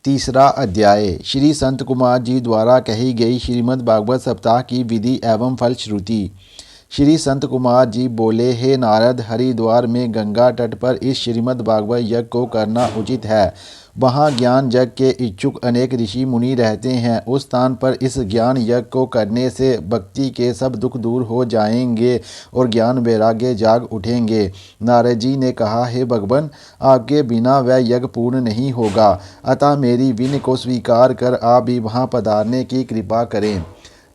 तीसरा अध्याय श्री संत कुमार जी द्वारा कही गई श्रीमद् भागवत सप्ताह की विधि एवं फलश्रुति। श्री संत कुमार जी बोले, हे नारद, हरिद्वार में गंगा तट पर इस श्रीमद् भागवत यज्ञ को करना उचित है। वहाँ ज्ञान यज्ञ के इच्छुक अनेक ऋषि मुनि रहते हैं। उस स्थान पर इस ज्ञान यज्ञ को करने से भक्ति के सब दुख दूर हो जाएंगे और ज्ञान वैराग्य जाग उठेंगे। नारद जी ने कहा, हे भगवान, आपके बिना वह यज्ञ पूर्ण नहीं होगा, अतः मेरी विनय को स्वीकार कर आप भी वहाँ पधारने की कृपा करें।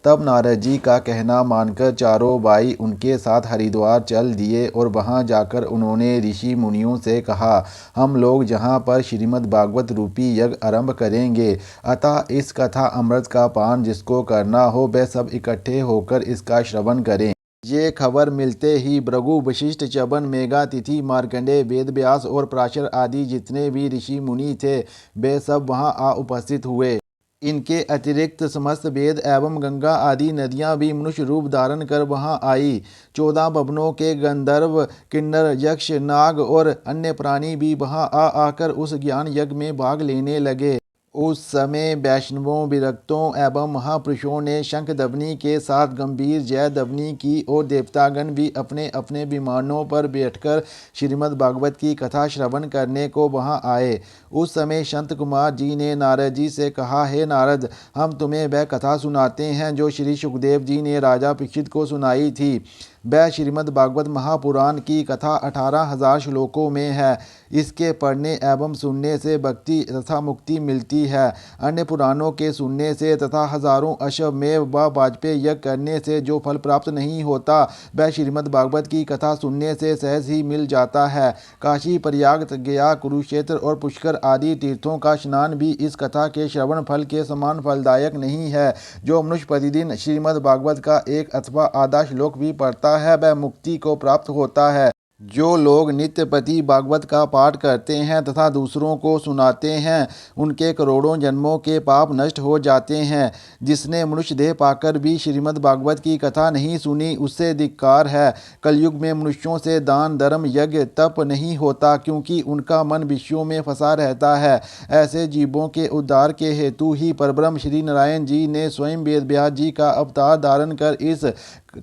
तब नारद जी का कहना मानकर चारों भाई उनके साथ हरिद्वार चल दिए और वहां जाकर उन्होंने ऋषि मुनियों से कहा, हम लोग जहां पर श्रीमद् भागवत रूपी यज्ञ आरंभ करेंगे, अतः इस कथा अमृत का पान जिसको करना हो वह सब इकट्ठे होकर इसका श्रवण करें। ये खबर मिलते ही भृगु, वशिष्ठ, च्यवन, मेघातिथि, मार्कंडेय, वेद व्यास और पराशर आदि जितने भी ऋषि मुनि थे वे सब वहां आ उपस्थित हुए। इनके अतिरिक्त समस्त वेद एवं गंगा आदि नदियां भी मनुष्य रूप धारण कर वहां आई। 14 भवनों के गंधर्व, किन्नर, यक्ष, नाग और अन्य प्राणी भी वहां आकर उस ज्ञान यज्ञ में भाग लेने लगे। उस समय वैष्णवों, विरक्तों एवं महापुरुषों ने शंख ध्वनि के साथ गंभीर जय ध्वनि की और देवतागण भी अपने अपने विमानों पर बैठकर श्रीमद् भागवत की कथा श्रवण करने को वहां आए। उस समय संत कुमार जी ने नारद जी से कहा, हे नारद, हम तुम्हें वह कथा सुनाते हैं जो श्री सुखदेव जी ने राजा परीक्षित को सुनाई थी। वह श्रीमद् भागवत महापुराण की कथा 18,000 श्लोकों में है। इसके पढ़ने एवं सुनने से भक्ति तथा मुक्ति मिलती है। अन्य पुराणों के सुनने से तथा हजारों अश्वमेध व वाजपेय यज्ञ करने से जो फल प्राप्त नहीं होता वह श्रीमद् भागवत की कथा सुनने से सहज ही मिल जाता है। काशी, प्रयाग, गया, कुरुक्षेत्र और पुष्कर आदि तीर्थों का स्नान भी इस कथा के श्रवण फल के समान फलदायक नहीं है। जो मनुष्य प्रतिदिन श्रीमद् भागवत का एक अथवा आधा श्लोक भी पढ़ता है वह मुक्ति को प्राप्त होता है। जो लोग नित्य प्रति भागवत का पाठ करते हैं तथा दूसरों को सुनाते हैं उनके करोड़ों जन्मों के पाप नष्ट हो जाते हैं। जिसने मनुष्य देह पाकर भी श्रीमद् भागवत की कथा नहीं सुनी उससे धिक्कार है। कलयुग में मनुष्यों से दान, धर्म, यज्ञ, तप नहीं होता क्योंकि उनका मन विषयों में फंसा रहता है। ऐसे जीवों के उद्धार के हेतु ही परब्रह्म श्री नारायण जी ने स्वयं वेद व्यास जी का अवतार धारण कर इस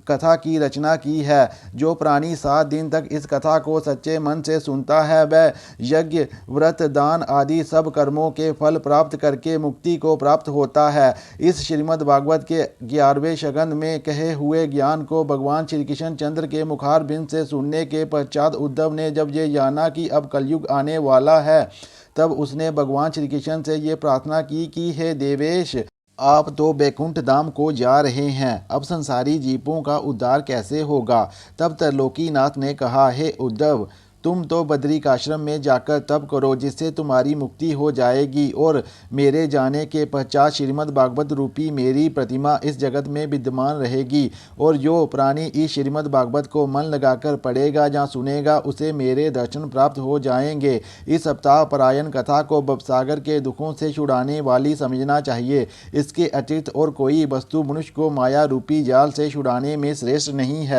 कथा की रचना की है। जो प्राणी 7 दिन तक इस कथा को सच्चे मन से सुनता है वह यज्ञ, व्रत, दान आदि सब कर्मों के फल प्राप्त करके मुक्ति को प्राप्त होता है। इस श्रीमद् भागवत के 11वें स्कंद में कहे हुए ज्ञान को भगवान श्री कृष्ण चंद्र के मुखारबिंद से सुनने के पश्चात उद्धव ने जब ये जाना कि अब कलयुग आने वाला है तब उसने भगवान श्री कृष्ण से ये प्रार्थना की कि हे देवेश, आप तो बैकुंठ धाम को जा रहे हैं, अब संसारी जीवों का उद्धार कैसे होगा। तब त्रैलोकीनाथ ने कहा, हे उद्धव, तुम तो बद्रिकाश्रम में जाकर तप करो जिससे तुम्हारी मुक्ति हो जाएगी और मेरे जाने के पश्चात श्रीमद् भागवत रूपी मेरी प्रतिमा इस जगत में विद्यमान रहेगी और जो प्राणी इस श्रीमद् भागवत को मन लगाकर पढ़ेगा या सुनेगा उसे मेरे दर्शन प्राप्त हो जाएंगे। इस सप्ताह परायण कथा को भवसागर के दुखों से छुड़ाने वाली समझना चाहिए। इसके अतिरिक्त और कोई वस्तु मनुष्य को माया रूपी जाल से छुड़ाने में श्रेष्ठ नहीं है।